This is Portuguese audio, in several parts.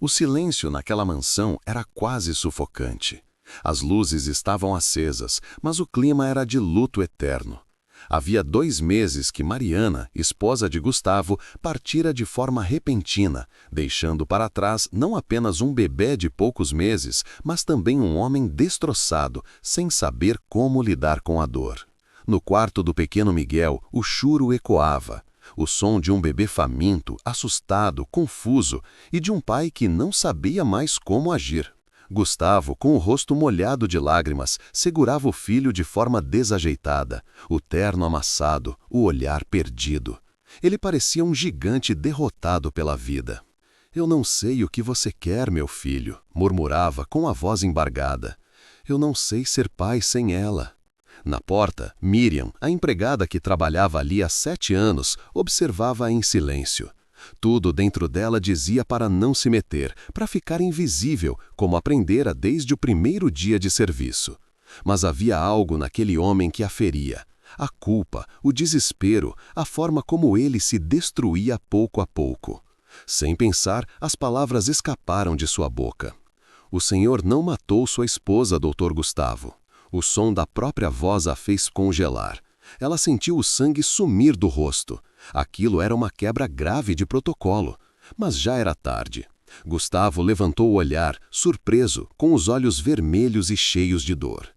O silêncio naquela mansão era quase sufocante. As luzes estavam acesas, mas o clima era de luto eterno. Havia 2 meses que Mariana, esposa de Gustavo, partira de forma repentina, deixando para trás não apenas um bebê de poucos meses, mas também um homem destroçado, sem saber como lidar com a dor. No quarto do pequeno Miguel, o choro ecoava. O som de um bebê faminto, assustado, confuso, e de um pai que não sabia mais como agir. Gustavo, com o rosto molhado de lágrimas, segurava o filho de forma desajeitada, o terno amassado, o olhar perdido. Ele parecia um gigante derrotado pela vida. "Eu não sei o que você quer, meu filho", murmurava com a voz embargada. "Eu não sei ser pai sem ela." Na porta, Miriam, a empregada que trabalhava ali há 7 anos, observava em silêncio. Tudo dentro dela dizia para não se meter, para ficar invisível, como aprendera desde o primeiro dia de serviço. Mas havia algo naquele homem que a feria. A culpa, o desespero, a forma como ele se destruía pouco a pouco. Sem pensar, as palavras escaparam de sua boca. "O senhor não matou sua esposa, Dr. Gustavo." O som da própria voz a fez congelar. Ela sentiu o sangue sumir do rosto. Aquilo era uma quebra grave de protocolo. Mas já era tarde. Gustavo levantou o olhar, surpreso, com os olhos vermelhos e cheios de dor.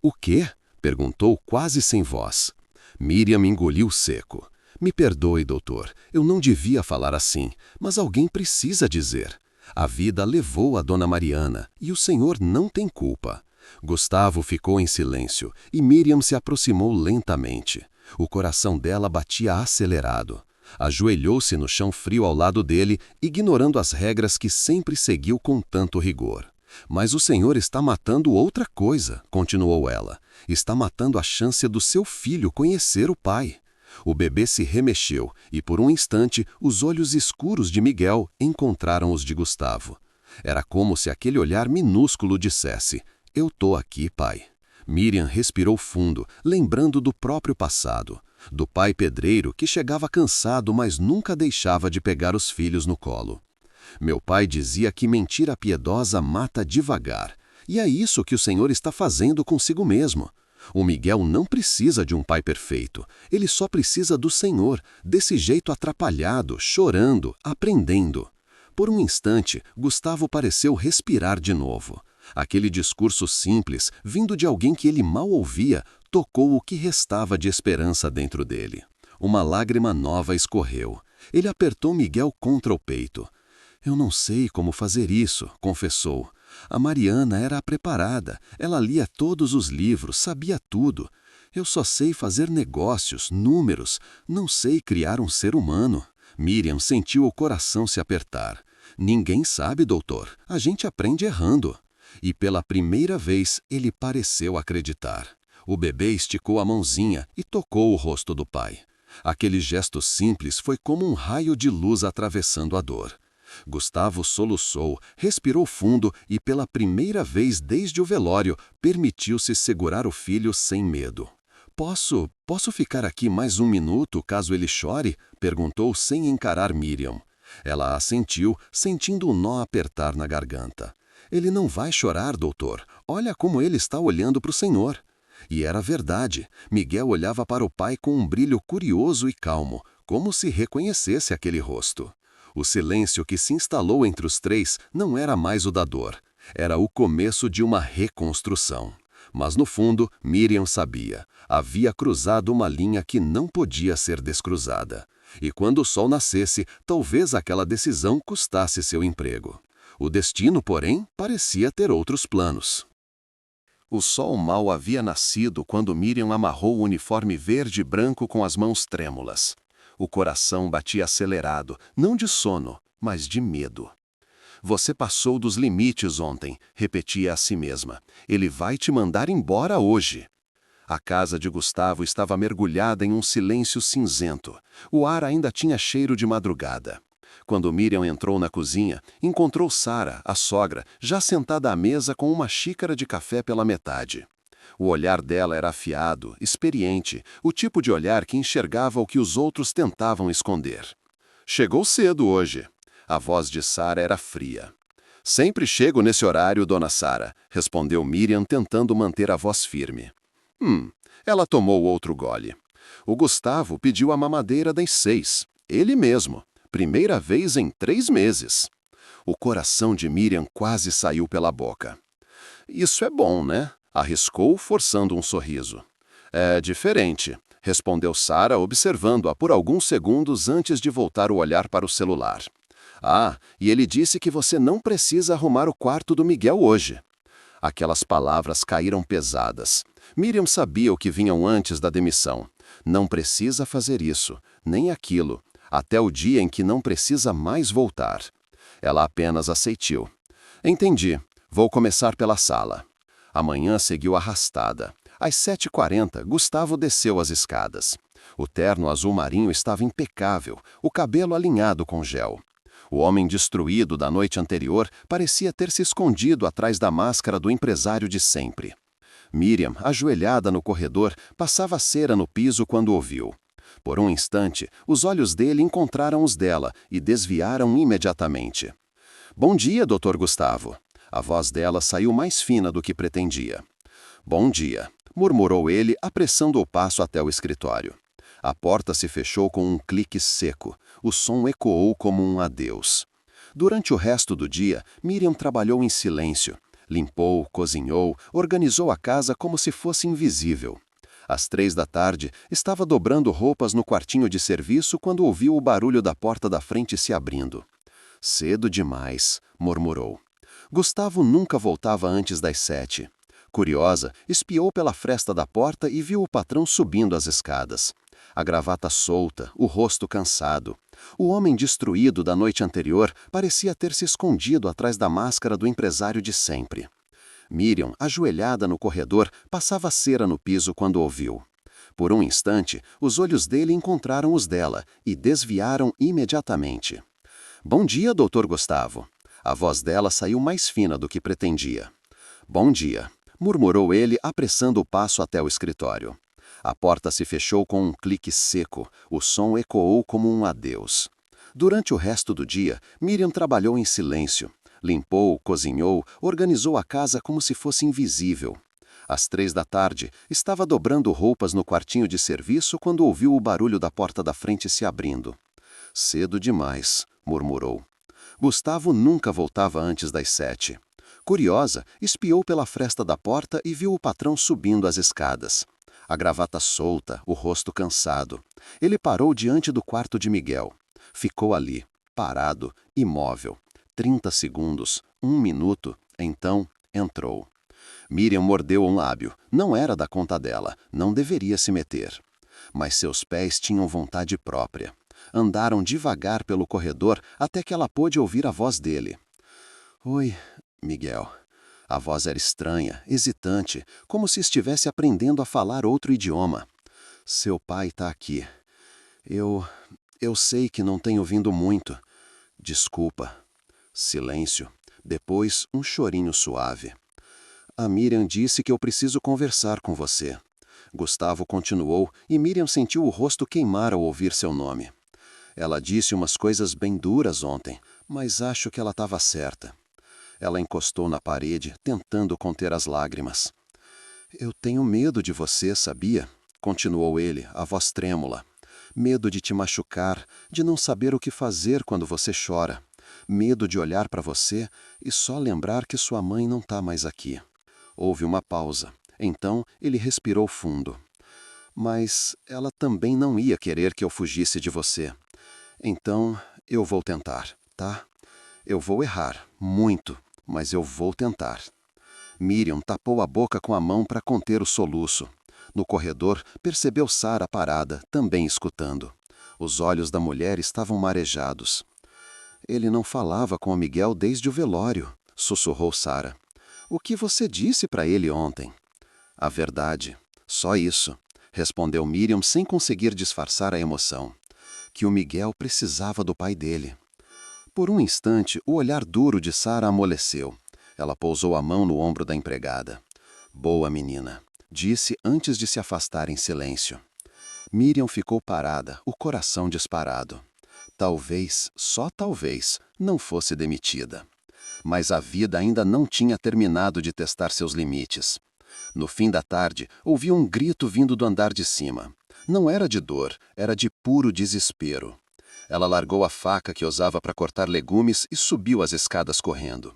"O quê?" perguntou quase sem voz. Miriam engoliu seco. "Me perdoe, doutor. Eu não devia falar assim, mas alguém precisa dizer. A vida levou a Dona Mariana, e o senhor não tem culpa." Gustavo ficou em silêncio e Miriam se aproximou lentamente. O coração dela batia acelerado. Ajoelhou-se no chão frio ao lado dele, ignorando as regras que sempre seguiu com tanto rigor. "Mas o senhor está matando outra coisa", continuou ela. "Está matando a chance do seu filho conhecer o pai." O bebê se remexeu e, por um instante, os olhos escuros de Miguel encontraram os de Gustavo. Era como se aquele olhar minúsculo dissesse: "Eu tô aqui, pai." Miriam respirou fundo, lembrando do próprio passado, do pai pedreiro que chegava cansado, mas nunca deixava de pegar os filhos no colo. "Meu pai dizia que mentira piedosa mata devagar, e é isso que o senhor está fazendo consigo mesmo. O Miguel não precisa de um pai perfeito, ele só precisa do senhor, desse jeito atrapalhado, chorando, aprendendo." Por um instante, Gustavo pareceu respirar de novo. Aquele discurso simples, vindo de alguém que ele mal ouvia, tocou o que restava de esperança dentro dele. Uma lágrima nova escorreu. Ele apertou Miguel contra o peito. "Eu não sei como fazer isso", confessou. "A Mariana era a preparada, ela lia todos os livros, sabia tudo. Eu só sei fazer negócios, números, não sei criar um ser humano." Miriam sentiu o coração se apertar. "Ninguém sabe, doutor, a gente aprende errando." E pela primeira vez ele pareceu acreditar. O bebê esticou a mãozinha e tocou o rosto do pai. Aquele gesto simples foi como um raio de luz atravessando a dor. Gustavo soluçou, respirou fundo e pela primeira vez desde o velório permitiu-se segurar o filho sem medo. Posso ficar aqui mais 1 minuto caso ele chore?" perguntou sem encarar Miriam. Ela assentiu, sentindo um nó apertar na garganta. "Ele não vai chorar, doutor. Olha como ele está olhando para o senhor." E era verdade. Miguel olhava para o pai com um brilho curioso e calmo, como se reconhecesse aquele rosto. O silêncio que se instalou entre os 3 não era mais o da dor. Era o começo de uma reconstrução. Mas no fundo, Miriam sabia. Havia cruzado uma linha que não podia ser descruzada. E quando o sol nascesse, talvez aquela decisão custasse seu emprego. O destino, porém, parecia ter outros planos. O sol mal havia nascido quando Miriam amarrou o uniforme verde e branco com as mãos trêmulas. O coração batia acelerado, não de sono, mas de medo. "Você passou dos limites ontem", repetia a si mesma. "Ele vai te mandar embora hoje." A casa de Gustavo estava mergulhada em um silêncio cinzento. O ar ainda tinha cheiro de madrugada. Quando Miriam entrou na cozinha, encontrou Sara, a sogra, já sentada à mesa com uma xícara de café pela metade. O olhar dela era afiado, experiente, o tipo de olhar que enxergava o que os outros tentavam esconder. "Chegou cedo hoje." A voz de Sara era fria. Sempre chego nesse horário, dona Sara, respondeu Miriam, tentando manter a voz firme. Ela tomou outro gole. O Gustavo pediu a mamadeira das 6. Ele mesmo. Primeira vez em 3 meses. O coração de Miriam quase saiu pela boca. Isso é bom, né? Arriscou, forçando um sorriso. É diferente, respondeu Sara, observando-a por alguns segundos antes de voltar o olhar para o celular. Ah, e ele disse que você não precisa arrumar o quarto do Miguel hoje. Aquelas palavras caíram pesadas. Miriam sabia o que vinham antes da demissão. Não precisa fazer isso, nem aquilo, até o dia em que não precisa mais voltar. Ela apenas aceitou. Entendi. Vou começar pela sala. A manhã seguiu arrastada. Às 7h40, Gustavo desceu as escadas. O terno azul marinho estava impecável, o cabelo alinhado com gel. O homem destruído da noite anterior parecia ter se escondido atrás da máscara do empresário de sempre. Miriam, ajoelhada no corredor, passava cera no piso quando o viu. Por um instante, os olhos dele encontraram os dela e desviaram imediatamente. Bom dia, Dr. Gustavo. A voz dela saiu mais fina do que pretendia. Bom dia, murmurou ele, apressando o passo até o escritório. A porta se fechou com um clique seco. O som ecoou como um adeus. Durante o resto do dia, Miriam trabalhou em silêncio. Limpou, cozinhou, organizou a casa como se fosse invisível. Às 3h, estava dobrando roupas no quartinho de serviço quando ouviu o barulho da porta da frente se abrindo. Cedo demais, murmurou. Gustavo nunca voltava antes das 7. Curiosa, espiou pela fresta da porta e viu o patrão subindo as escadas. A gravata solta, o rosto cansado. O homem destruído da noite anterior parecia ter se escondido atrás da máscara do empresário de sempre. Miriam, ajoelhada no corredor, passava cera no piso quando ouviu. Por um instante, os olhos dele encontraram os dela e desviaram imediatamente. Bom dia, Dr. Gustavo. A voz dela saiu mais fina do que pretendia. Bom dia, murmurou ele, apressando o passo até o escritório. A porta se fechou com um clique seco, o som ecoou como um adeus. Durante o resto do dia, Miriam trabalhou em silêncio. Limpou, cozinhou, organizou a casa como se fosse invisível. Às 3h, estava dobrando roupas no quartinho de serviço quando ouviu o barulho da porta da frente se abrindo. Cedo demais, murmurou. Gustavo nunca voltava antes das 7. Curiosa, espiou pela fresta da porta e viu o patrão subindo as escadas. A gravata solta, o rosto cansado. Ele parou diante do quarto de Miguel. Ficou ali, parado, imóvel. 30 segundos, 1 minuto, então entrou. Miriam mordeu um lábio. Não era da conta dela, não deveria se meter. Mas seus pés tinham vontade própria. Andaram devagar pelo corredor até que ela pôde ouvir a voz dele. Oi, Miguel. A voz era estranha, hesitante, como se estivesse aprendendo a falar outro idioma. Seu pai está aqui. Eu sei que não tenho vindo muito. Desculpa. Silêncio. Depois, um chorinho suave. A Miriam disse que eu preciso conversar com você. Gustavo continuou e Miriam sentiu o rosto queimar ao ouvir seu nome. Ela disse umas coisas bem duras ontem, mas acho que ela estava certa. Ela encostou na parede, tentando conter as lágrimas. Eu tenho medo de você, sabia? Continuou ele, a voz trêmula. Medo de te machucar, de não saber o que fazer quando você chora. Medo de olhar para você e só lembrar que sua mãe não está mais aqui. Houve uma pausa. Então ele respirou fundo. Mas ela também não ia querer que eu fugisse de você. Então eu vou tentar, tá? Eu vou errar, muito, mas eu vou tentar. Miriam tapou a boca com a mão para conter o soluço. No corredor, percebeu Sara parada, também escutando. Os olhos da mulher estavam marejados. Ele não falava com o Miguel desde o velório, sussurrou Sara. O que você disse para ele ontem? A verdade. Só isso, respondeu Miriam sem conseguir disfarçar a emoção. Que o Miguel precisava do pai dele. Por um instante, o olhar duro de Sara amoleceu. Ela pousou a mão no ombro da empregada. Boa menina, disse antes de se afastar em silêncio. Miriam ficou parada, o coração disparado. Talvez, só talvez, não fosse demitida. Mas a vida ainda não tinha terminado de testar seus limites. No fim da tarde, ouviu um grito vindo do andar de cima. Não era de dor, era de puro desespero. Ela largou a faca que usava para cortar legumes e subiu as escadas correndo.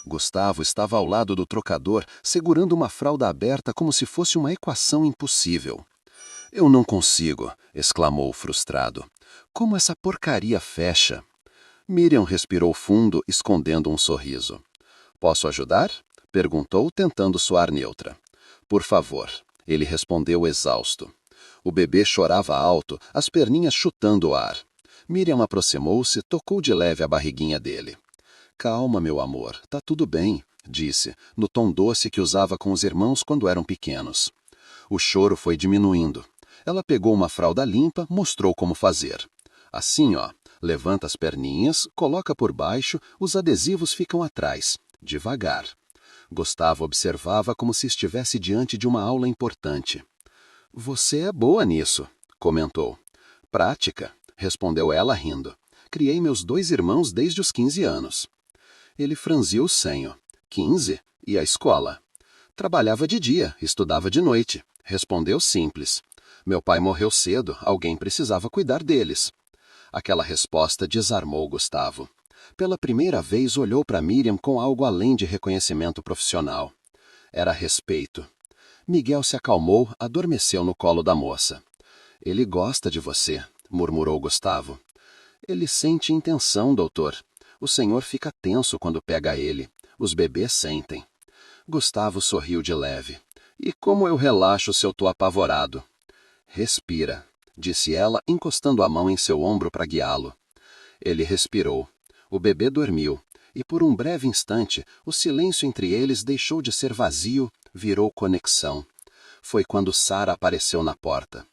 Gustavo estava ao lado do trocador, segurando uma fralda aberta como se fosse uma equação impossível. "Eu não consigo", exclamou frustrado. "Como essa porcaria fecha?" Miriam respirou fundo, escondendo um sorriso. "Posso ajudar?" perguntou, tentando soar neutra. "Por favor", ele respondeu exausto. O bebê chorava alto, as perninhas chutando o ar. Miriam aproximou-se, tocou de leve a barriguinha dele. "Calma, meu amor, tá tudo bem", disse, no tom doce que usava com os irmãos quando eram pequenos. O choro foi diminuindo. Ela pegou uma fralda limpa, mostrou como fazer. "Assim, ó, levanta as perninhas, coloca por baixo, os adesivos ficam atrás. Devagar." Gustavo observava como se estivesse diante de uma aula importante. "Você é boa nisso", comentou. "Prática", respondeu ela rindo. "Criei meus 2 irmãos desde os 15 anos." Ele franziu o senho. 15? E a escola? "Trabalhava de dia, estudava de noite", respondeu simples. "Meu pai morreu cedo, alguém precisava cuidar deles." Aquela resposta desarmou Gustavo. Pela primeira vez olhou para Miriam com algo além de reconhecimento profissional. Era respeito. Miguel se acalmou, adormeceu no colo da moça. "Ele gosta de você", murmurou Gustavo. "Ele sente intenção, doutor. O senhor fica tenso quando pega ele. Os bebês sentem." Gustavo sorriu de leve. "E como eu relaxo se eu tô apavorado?" "Respira", disse ela, encostando a mão em seu ombro para guiá-lo. Ele respirou. O bebê dormiu, e por um breve instante, o silêncio entre eles deixou de ser vazio, virou conexão. Foi quando Sara apareceu na porta.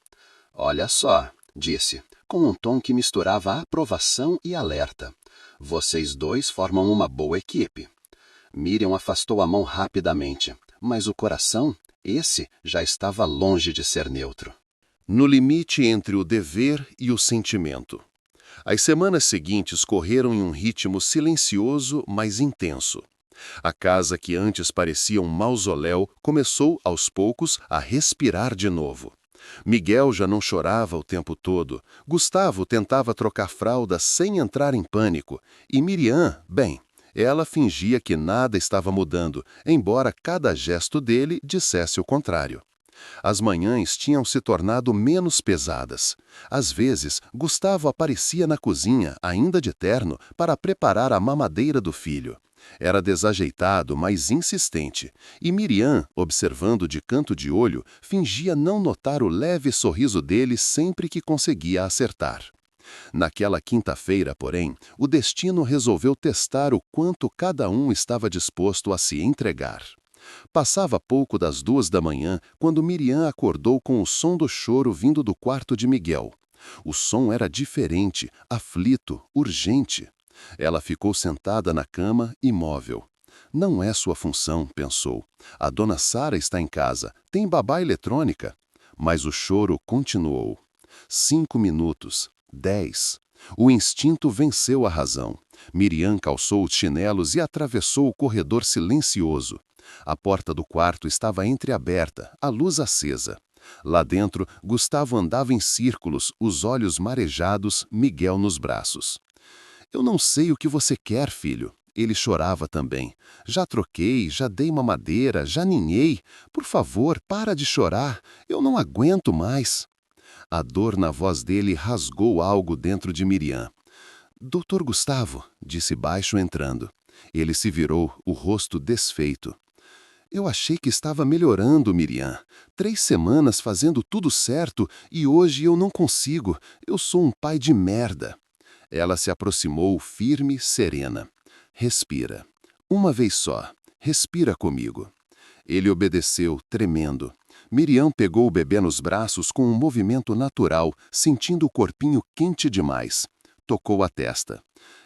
"Olha só", disse, com um tom que misturava aprovação e alerta. "Vocês 2 formam uma boa equipe." Miriam afastou a mão rapidamente, mas o coração, esse, já estava longe de ser neutro. No limite entre o dever e o sentimento. As semanas seguintes correram em um ritmo silencioso, mas intenso. A casa que antes parecia um mausoléu começou, aos poucos, a respirar de novo. Miguel já não chorava o tempo todo, Gustavo tentava trocar fralda sem entrar em pânico, e Miriam, bem, ela fingia que nada estava mudando, embora cada gesto dele dissesse o contrário. As manhãs tinham se tornado menos pesadas. Às vezes, Gustavo aparecia na cozinha, ainda de terno, para preparar a mamadeira do filho. Era desajeitado, mas insistente, e Miriam, observando de canto de olho, fingia não notar o leve sorriso dele sempre que conseguia acertar. Naquela quinta-feira, porém, o destino resolveu testar o quanto cada um estava disposto a se entregar. Passava pouco das 2 da manhã quando Miriam acordou com o som do choro vindo do quarto de Miguel. O som era diferente, aflito, urgente. Ela ficou sentada na cama, imóvel. Não é sua função, pensou. A dona Sara está em casa, tem babá eletrônica. Mas o choro continuou. 5 minutos, 10. O instinto venceu a razão. Miriam calçou os chinelos e atravessou o corredor silencioso. A porta do quarto estava entreaberta, a luz acesa. Lá dentro, Gustavo andava em círculos, os olhos marejados, Miguel nos braços. "Eu não sei o que você quer, filho." Ele chorava também. "Já troquei, já dei mamadeira, já ninhei. Por favor, para de chorar. Eu não aguento mais." A dor na voz dele rasgou algo dentro de Miriam. "Doutor Gustavo", disse baixo entrando. Ele se virou, o rosto desfeito. "Eu achei que estava melhorando, Miriam. 3 semanas fazendo tudo certo e hoje eu não consigo. Eu sou um pai de merda." Ela se aproximou, firme, serena. "Respira. Uma vez só. Respira comigo." Ele obedeceu, tremendo. Miriam pegou o bebê nos braços com um movimento natural, sentindo o corpinho quente demais. Tocou a testa.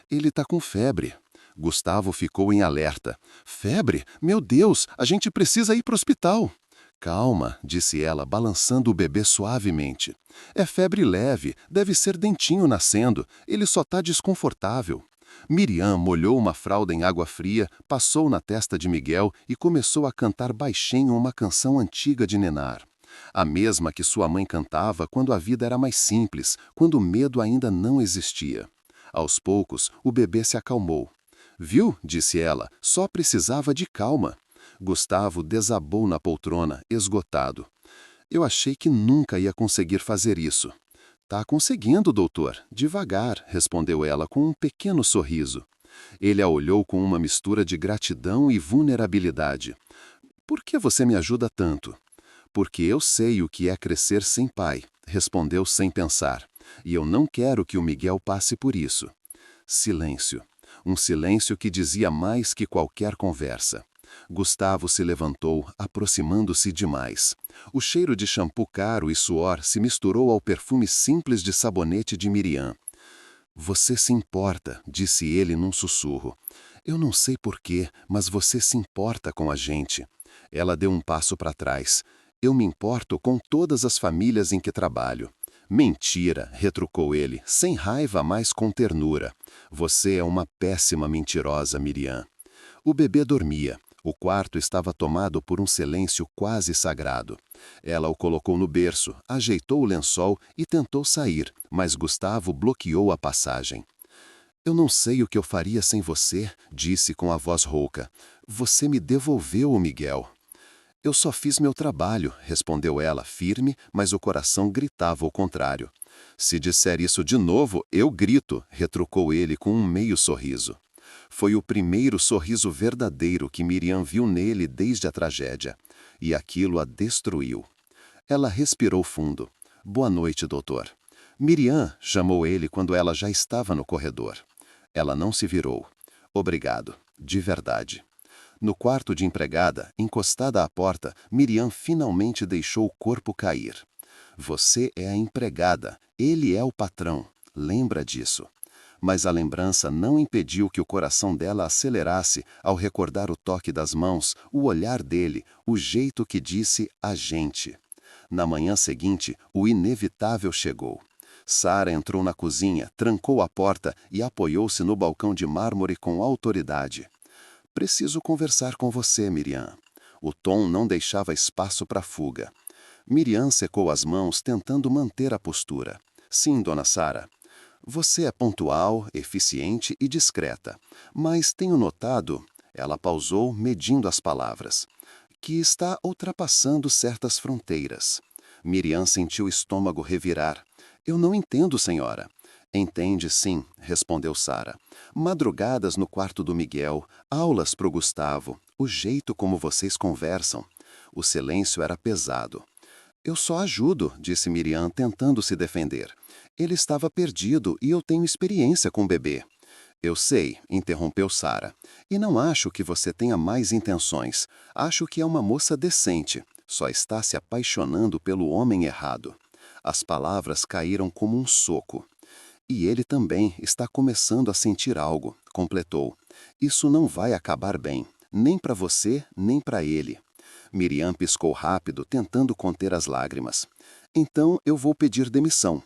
"Ele tá com febre." Gustavo ficou em alerta. "Febre? Meu Deus, a gente precisa ir para o hospital." "Calma", disse ela, balançando o bebê suavemente. "É febre leve, deve ser dentinho nascendo, ele só tá desconfortável." Miriam molhou uma fralda em água fria, passou na testa de Miguel e começou a cantar baixinho uma canção antiga de ninar. A mesma que sua mãe cantava quando a vida era mais simples, quando o medo ainda não existia. Aos poucos, o bebê se acalmou. Viu, disse ela, só precisava de calma. Gustavo desabou na poltrona, esgotado. Eu achei que nunca ia conseguir fazer isso. Tá conseguindo, doutor. Devagar, respondeu ela com um pequeno sorriso. Ele a olhou com uma mistura de gratidão e vulnerabilidade. Por que você me ajuda tanto? Porque eu sei o que é crescer sem pai, respondeu sem pensar. E eu não quero que o Miguel passe por isso. Silêncio. Um silêncio que dizia mais que qualquer conversa. Gustavo se levantou, aproximando-se demais. O cheiro de shampoo caro e suor se misturou ao perfume simples de sabonete de Miriam. Você se importa, disse ele num sussurro. Eu não sei porquê, mas você se importa com a gente. Ela deu um passo para trás. Eu me importo com todas as famílias em que trabalho. Mentira, retrucou ele, sem raiva, mas com ternura. Você é uma péssima mentirosa, Miriam. O bebê dormia. O quarto estava tomado por um silêncio quase sagrado. Ela o colocou no berço, ajeitou o lençol e tentou sair, mas Gustavo bloqueou a passagem. Eu não sei o que eu faria sem você, disse com a voz rouca. Você me devolveu o Miguel. Eu só fiz meu trabalho, respondeu ela, firme, mas o coração gritava o contrário. Se disser isso de novo, eu grito, retrucou ele com um meio sorriso. Foi o primeiro sorriso verdadeiro que Miriam viu nele desde a tragédia, e aquilo a destruiu. Ela respirou fundo. Boa noite, doutor. Miriam, chamou ele quando ela já estava no corredor. Ela não se virou. Obrigado, de verdade. No quarto de empregada, encostada à porta, Miriam finalmente deixou o corpo cair. Você é a empregada, ele é o patrão. Lembra disso. Mas a lembrança não impediu que o coração dela acelerasse ao recordar o toque das mãos, o olhar dele, o jeito que disse a gente. Na manhã seguinte, o inevitável chegou. Sara entrou na cozinha, trancou a porta e apoiou-se no balcão de mármore com autoridade. Preciso conversar com você, Miriam. O tom não deixava espaço para fuga. Miriam secou as mãos, tentando manter a postura. Sim, dona Sara. Você é pontual, eficiente e discreta. Mas tenho notado, ela pausou, medindo as palavras, que está ultrapassando certas fronteiras. Miriam sentiu o estômago revirar. Eu não entendo, senhora. Entende, sim, respondeu Sara. Madrugadas no quarto do Miguel, aulas pro Gustavo, o jeito como vocês conversam. O silêncio era pesado. Eu só ajudo, disse Miriam, tentando se defender. Ele estava perdido e eu tenho experiência com o bebê. Eu sei, interrompeu Sara. E não acho que você tenha mais intenções. Acho que é uma moça decente. Só está se apaixonando pelo homem errado. As palavras caíram como um soco. E ele também está começando a sentir algo, completou. Isso não vai acabar bem, nem para você, nem para ele. Miriam piscou rápido, tentando conter as lágrimas. Então eu vou pedir demissão.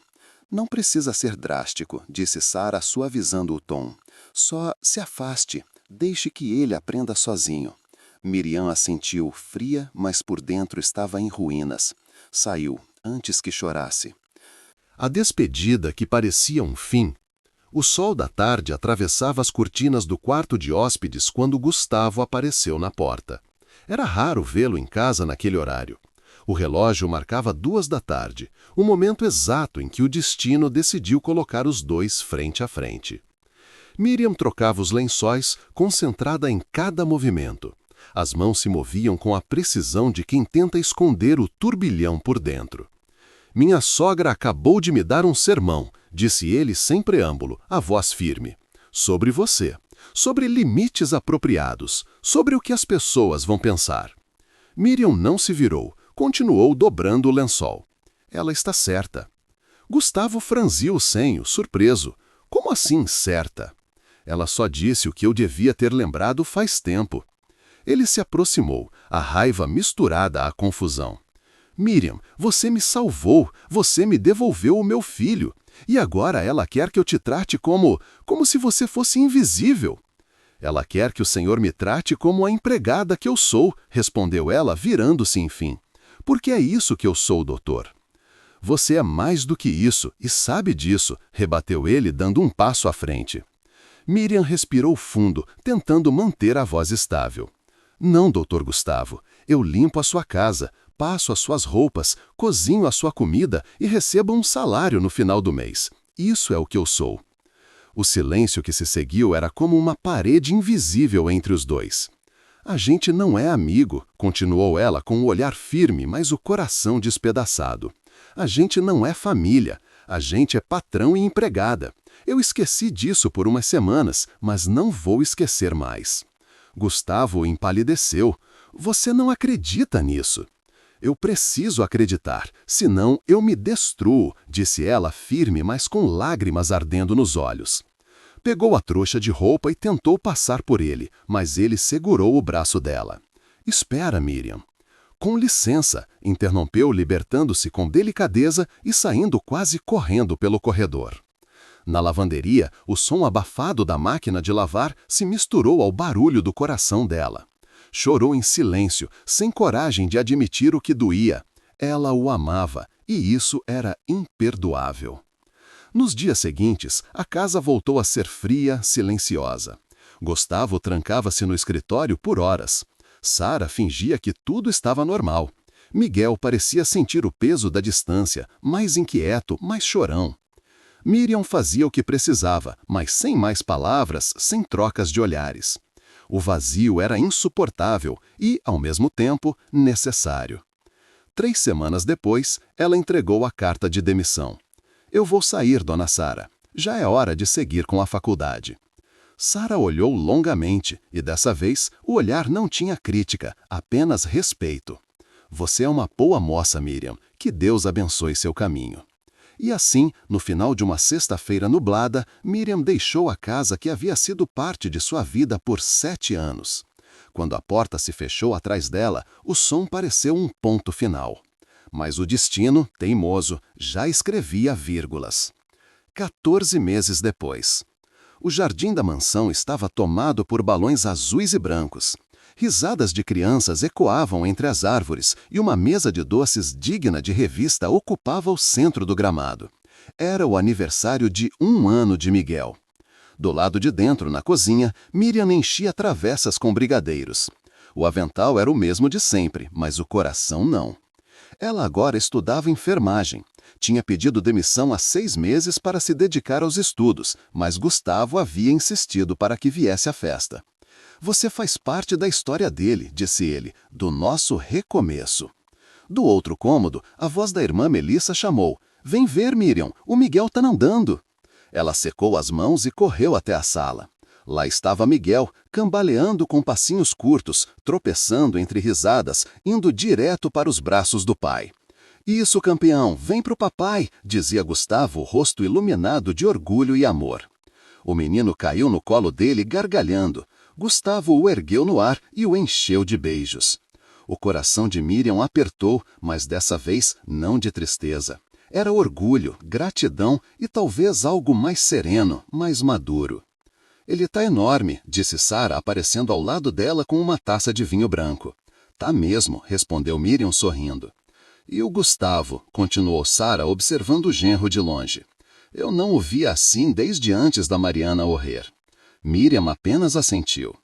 Não precisa ser drástico, disse Sara, suavizando o tom. Só se afaste, deixe que ele aprenda sozinho. Miriam assentiu, fria, mas por dentro estava em ruínas. Saiu, antes que chorasse. A despedida, que parecia um fim. O sol da tarde atravessava as cortinas do quarto de hóspedes quando Gustavo apareceu na porta. Era raro vê-lo em casa naquele horário. O relógio marcava 2 da tarde, o momento exato em que o destino decidiu colocar os dois frente a frente. Miriam trocava os lençóis, concentrada em cada movimento. As mãos se moviam com a precisão de quem tenta esconder o turbilhão por dentro. Minha sogra acabou de me dar um sermão, disse ele sem preâmbulo, a voz firme. Sobre você, sobre limites apropriados, sobre o que as pessoas vão pensar. Miriam não se virou, continuou dobrando o lençol. Ela está certa. Gustavo franziu o senho, surpreso. Como assim certa? Ela só disse o que eu devia ter lembrado faz tempo. Ele se aproximou, a raiva misturada à confusão. Miriam, você me salvou, você me devolveu o meu filho. E agora ela quer que eu te trate como se você fosse invisível. Ela quer que o senhor me trate como a empregada que eu sou, respondeu ela, virando-se enfim. Porque é isso que eu sou, doutor. Você é mais do que isso, e sabe disso, rebateu ele, dando um passo à frente. Miriam respirou fundo, tentando manter a voz estável. Não, doutor Gustavo, eu limpo a sua casa, passo as suas roupas, cozinho a sua comida e recebo um salário no final do mês. Isso é o que eu sou. O silêncio que se seguiu era como uma parede invisível entre os dois. A gente não é amigo, continuou ela com o olhar firme, mas o coração despedaçado. A gente não é família, a gente é patrão e empregada. Eu esqueci disso por umas semanas, mas não vou esquecer mais. Gustavo empalideceu. Você não acredita nisso? Eu preciso acreditar, senão eu me destruo, disse ela firme, mas com lágrimas ardendo nos olhos. Pegou a trouxa de roupa e tentou passar por ele, mas ele segurou o braço dela. Espera, Miriam. Com licença, interrompeu, libertando-se com delicadeza e saindo quase correndo pelo corredor. Na lavanderia, o som abafado da máquina de lavar se misturou ao barulho do coração dela. Chorou em silêncio, sem coragem de admitir o que doía. Ela o amava, e isso era imperdoável. Nos dias seguintes, a casa voltou a ser fria, silenciosa. Gustavo trancava-se no escritório por horas. Sara fingia que tudo estava normal. Miguel parecia sentir o peso da distância, mais inquieto, mais chorão. Miriam fazia o que precisava, mas sem mais palavras, sem trocas de olhares. O vazio era insuportável e, ao mesmo tempo, necessário. 3 semanas depois, ela entregou a carta de demissão. Eu vou sair, dona Sara. Já é hora de seguir com a faculdade. Sara olhou longamente e, dessa vez, o olhar não tinha crítica, apenas respeito. Você é uma boa moça, Miriam. Que Deus abençoe seu caminho. E assim, no final de uma sexta-feira nublada, Miriam deixou a casa que havia sido parte de sua vida por 7 anos. Quando a porta se fechou atrás dela, o som pareceu um ponto final. Mas o destino, teimoso, já escrevia vírgulas. 14 meses depois. O jardim da mansão estava tomado por balões azuis e brancos. Risadas de crianças ecoavam entre as árvores e uma mesa de doces digna de revista ocupava o centro do gramado. Era o aniversário de 1 ano de Miguel. Do lado de dentro, na cozinha, Miriam enchia travessas com brigadeiros. O avental era o mesmo de sempre, mas o coração não. Ela agora estudava enfermagem. Tinha pedido demissão há 6 meses para se dedicar aos estudos, mas Gustavo havia insistido para que viesse à festa. Você faz parte da história dele, disse ele, do nosso recomeço. Do outro cômodo, a voz da irmã Melissa chamou. Vem ver, Miriam, o Miguel tá andando. Ela secou as mãos e correu até a sala. Lá estava Miguel, cambaleando com passinhos curtos, tropeçando entre risadas, indo direto para os braços do pai. Isso, campeão, vem pro papai, dizia Gustavo, o rosto iluminado de orgulho e amor. O menino caiu no colo dele, gargalhando. Gustavo o ergueu no ar e o encheu de beijos. O coração de Miriam apertou, mas dessa vez não de tristeza. Era orgulho, gratidão e talvez algo mais sereno, mais maduro. Ele tá enorme, disse Sara, aparecendo ao lado dela com uma taça de vinho branco. Tá mesmo, respondeu Miriam sorrindo. E o Gustavo, continuou Sara, observando o genro de longe. Eu não o via assim desde antes da Mariana morrer. Miriam apenas assentiu.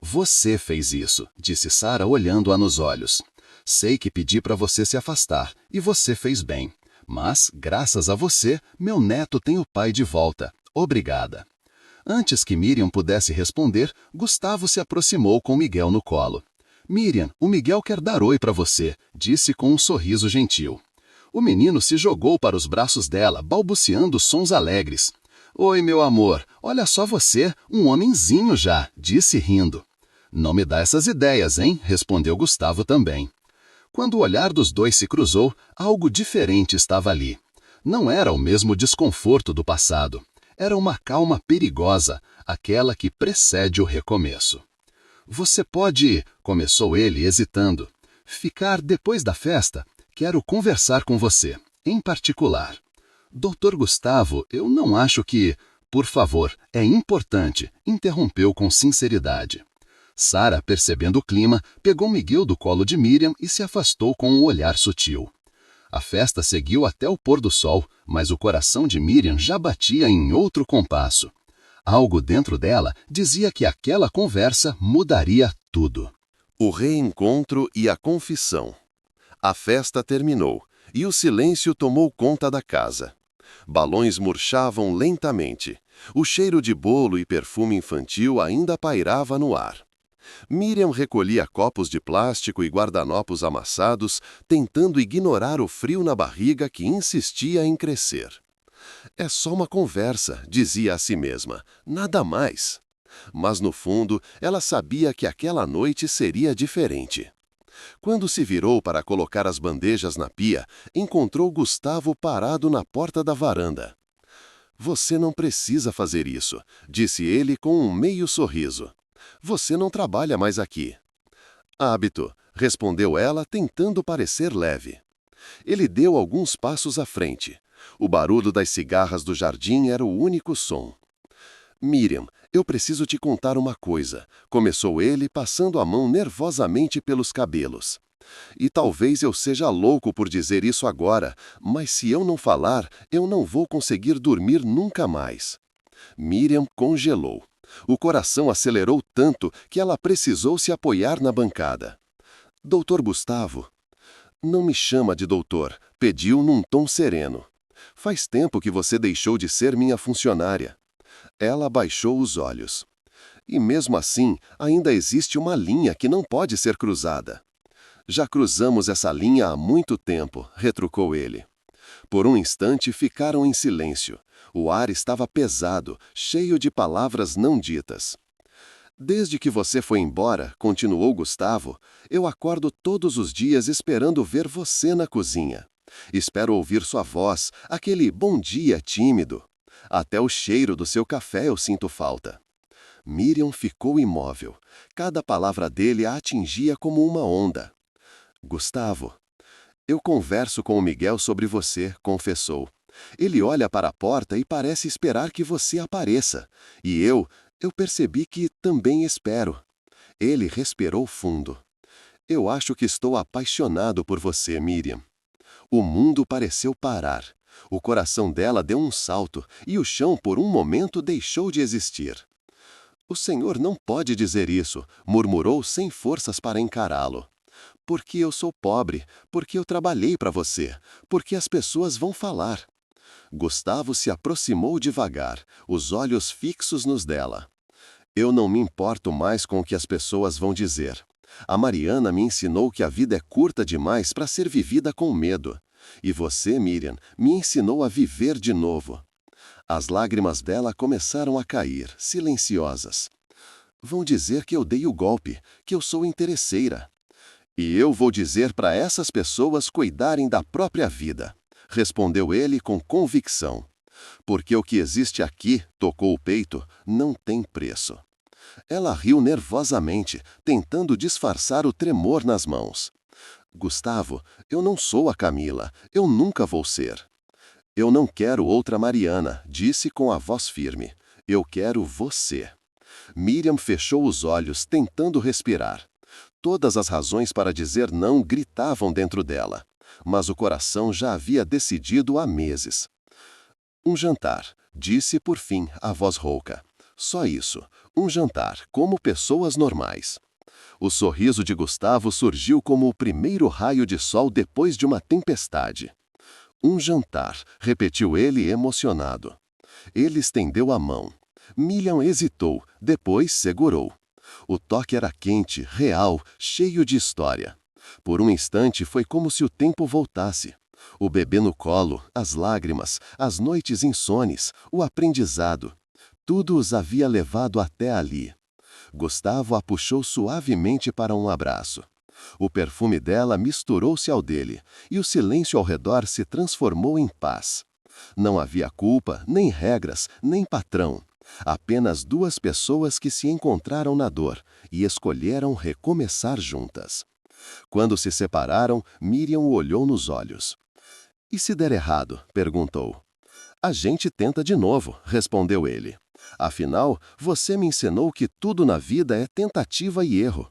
Você fez isso, disse Sara olhando-a nos olhos. Sei que pedi para você se afastar, e você fez bem. Mas, graças a você, meu neto tem o pai de volta. Obrigada. Antes que Miriam pudesse responder, Gustavo se aproximou com Miguel no colo. Miriam, o Miguel quer dar oi para você, disse com um sorriso gentil. O menino se jogou para os braços dela, balbuciando sons alegres. Oi, meu amor, olha só você, um homenzinho já, disse rindo. Não me dá essas ideias, hein? Respondeu Gustavo também. Quando o olhar dos dois se cruzou, algo diferente estava ali. Não era o mesmo desconforto do passado. Era uma calma perigosa, aquela que precede o recomeço. Você pode, começou ele hesitando, ficar depois da festa? Quero conversar com você, em particular. Doutor Gustavo, eu não acho que... Por favor, é importante, interrompeu com sinceridade. Sara, percebendo o clima, pegou Miguel do colo de Miriam e se afastou com um olhar sutil. A festa seguiu até o pôr do sol, mas o coração de Miriam já batia em outro compasso. Algo dentro dela dizia que aquela conversa mudaria tudo. O reencontro e a confissão. A festa terminou e o silêncio tomou conta da casa. Balões murchavam lentamente. O cheiro de bolo e perfume infantil ainda pairava no ar. Miriam recolhia copos de plástico e guardanapos amassados, tentando ignorar o frio na barriga que insistia em crescer. É só uma conversa, dizia a si mesma, nada mais. Mas no fundo, ela sabia que aquela noite seria diferente. Quando se virou para colocar as bandejas na pia, encontrou Gustavo parado na porta da varanda. Você não precisa fazer isso, disse ele com um meio sorriso. Você não trabalha mais aqui. Hábito, respondeu ela, tentando parecer leve. Ele deu alguns passos à frente. O barulho das cigarras do jardim era o único som. Miriam, eu preciso te contar uma coisa, começou ele, passando a mão nervosamente pelos cabelos. E talvez eu seja louco por dizer isso agora, mas se eu não falar, eu não vou conseguir dormir nunca mais. Miriam congelou. O coração acelerou tanto que ela precisou se apoiar na bancada. Doutor Gustavo. Não me chama de doutor, pediu num tom sereno. Faz tempo que você deixou de ser minha funcionária. Ela baixou os olhos. E mesmo assim, ainda existe uma linha que não pode ser cruzada. Já cruzamos essa linha há muito tempo, retrucou ele. Por um instante ficaram em silêncio. O ar estava pesado, cheio de palavras não ditas. Desde que você foi embora, continuou Gustavo, eu acordo todos os dias esperando ver você na cozinha. Espero ouvir sua voz, aquele bom dia tímido. Até o cheiro do seu café eu sinto falta. Miriam ficou imóvel. Cada palavra dele a atingia como uma onda. Gustavo, eu converso com o Miguel sobre você, confessou. Ele olha para a porta e parece esperar que você apareça. E eu percebi que também espero. Ele respirou fundo. Eu acho que estou apaixonado por você, Miriam. O mundo pareceu parar. O coração dela deu um salto e o chão por um momento deixou de existir. O senhor não pode dizer isso, murmurou sem forças para encará-lo. Porque eu sou pobre, porque eu trabalhei para você, porque as pessoas vão falar. Gustavo se aproximou devagar, os olhos fixos nos dela. Eu não me importo mais com o que as pessoas vão dizer. A Mariana me ensinou que a vida é curta demais para ser vivida com medo. E você, Miriam, me ensinou a viver de novo. As lágrimas dela começaram a cair, silenciosas. Vão dizer que eu dei o golpe, que eu sou interesseira. E eu vou dizer para essas pessoas cuidarem da própria vida, respondeu ele com convicção. Porque o que existe aqui, tocou o peito, não tem preço. Ela riu nervosamente, tentando disfarçar o tremor nas mãos. Gustavo, eu não sou a Camila, eu nunca vou ser. Eu não quero outra Mariana, disse com a voz firme. Eu quero você. Miriam fechou os olhos, tentando respirar. Todas as razões para dizer não gritavam dentro dela, mas o coração já havia decidido há meses. Um jantar, disse por fim a voz rouca. Só isso, um jantar, como pessoas normais. O sorriso de Gustavo surgiu como o primeiro raio de sol depois de uma tempestade. Um jantar, repetiu ele emocionado. Ele estendeu a mão. Miriam hesitou, depois segurou. O toque era quente, real, cheio de história. Por um instante foi como se o tempo voltasse. O bebê no colo, as lágrimas, as noites insones, o aprendizado. Tudo os havia levado até ali. Gustavo a puxou suavemente para um abraço. O perfume dela misturou-se ao dele, e o silêncio ao redor se transformou em paz. Não havia culpa, nem regras, nem patrão. Apenas duas pessoas que se encontraram na dor e escolheram recomeçar juntas. Quando se separaram, Miriam o olhou nos olhos. E se der errado? Perguntou. A gente tenta de novo, respondeu ele. Afinal, você me ensinou que tudo na vida é tentativa e erro.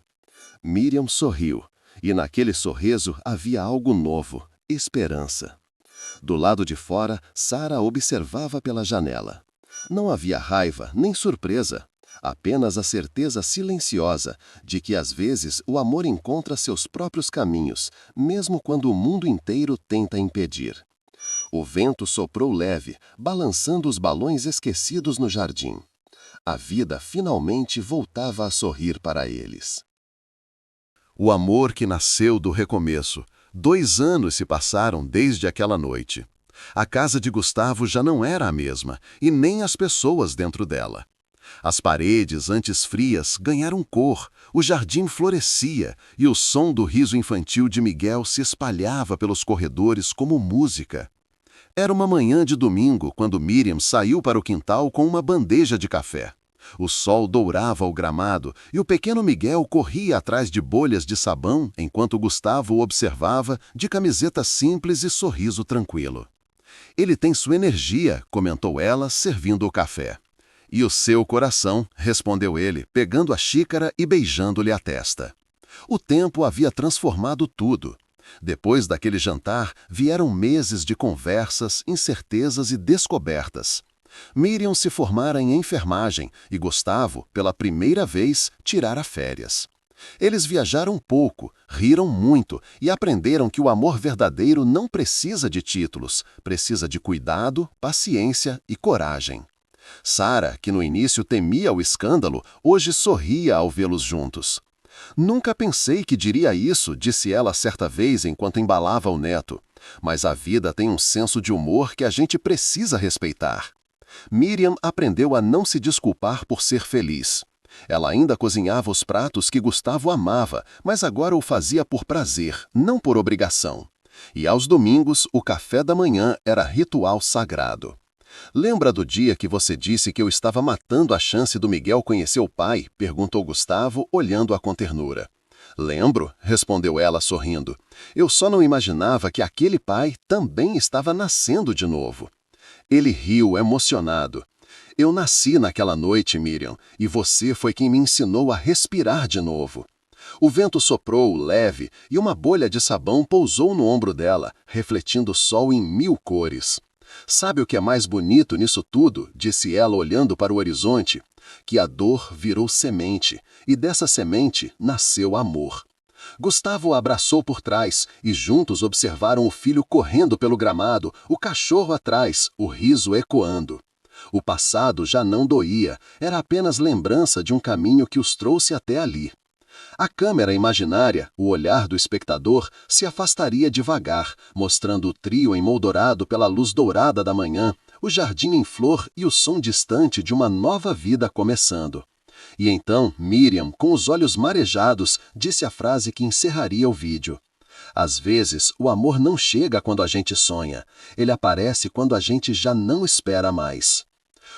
Miriam sorriu, e naquele sorriso havia algo novo, esperança. Do lado de fora, Sara observava pela janela. Não havia raiva nem surpresa, apenas a certeza silenciosa de que às vezes o amor encontra seus próprios caminhos, mesmo quando o mundo inteiro tenta impedir. O vento soprou leve, balançando os balões esquecidos no jardim. A vida finalmente voltava a sorrir para eles. O amor que nasceu do recomeço. 2 anos se passaram desde aquela noite. A casa de Gustavo já não era a mesma, e nem as pessoas dentro dela. As paredes, antes frias, ganharam cor, o jardim florescia e o som do riso infantil de Miguel se espalhava pelos corredores como música. Era uma manhã de domingo quando Miriam saiu para o quintal com uma bandeja de café. O sol dourava o gramado e o pequeno Miguel corria atrás de bolhas de sabão enquanto Gustavo o observava de camiseta simples e sorriso tranquilo. Ele tem sua energia, comentou ela, servindo o café. E o seu coração, respondeu ele, pegando a xícara e beijando-lhe a testa. O tempo havia transformado tudo. Depois daquele jantar, vieram meses de conversas, incertezas e descobertas. Miriam se formara em enfermagem e Gustavo, pela primeira vez, tirara férias. Eles viajaram pouco, riram muito e aprenderam que o amor verdadeiro não precisa de títulos, precisa de cuidado, paciência e coragem. Sara, que no início temia o escândalo, hoje sorria ao vê-los juntos. Nunca pensei que diria isso, disse ela certa vez enquanto embalava o neto. Mas a vida tem um senso de humor que a gente precisa respeitar. Miriam aprendeu a não se desculpar por ser feliz. Ela ainda cozinhava os pratos que Gustavo amava, mas agora o fazia por prazer, não por obrigação. E aos domingos, o café da manhã era ritual sagrado. Lembra do dia que você disse que eu estava matando a chance do Miguel conhecer o pai? Perguntou Gustavo, olhando-a com ternura. Lembro, respondeu ela sorrindo. Eu só não imaginava que aquele pai também estava nascendo de novo. Ele riu, emocionado. Eu nasci naquela noite, Miriam, e você foi quem me ensinou a respirar de novo. O vento soprou, leve, e uma bolha de sabão pousou no ombro dela, refletindo o sol em 1000 cores. Sabe o que é mais bonito nisso tudo? Disse ela olhando para o horizonte. Que a dor virou semente, e dessa semente nasceu amor. Gustavo a abraçou por trás, e juntos observaram o filho correndo pelo gramado, o cachorro atrás, o riso ecoando. O passado já não doía, era apenas lembrança de um caminho que os trouxe até ali. A câmera imaginária, o olhar do espectador, se afastaria devagar, mostrando o trio emoldurado pela luz dourada da manhã, o jardim em flor e o som distante de uma nova vida começando. E então Miriam, com os olhos marejados, disse a frase que encerraria o vídeo. Às vezes, o amor não chega quando a gente sonha. Ele aparece quando a gente já não espera mais.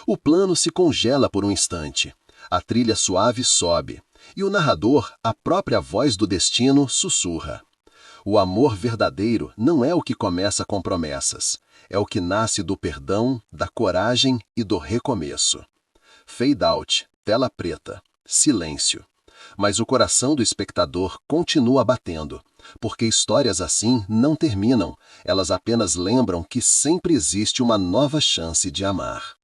O plano se congela por um instante. A trilha suave sobe. E o narrador, a própria voz do destino, sussurra. O amor verdadeiro não é o que começa com promessas. É o que nasce do perdão, da coragem e do recomeço. Fade out, tela preta, silêncio. Mas o coração do espectador continua batendo, porque histórias assim não terminam, elas apenas lembram que sempre existe uma nova chance de amar.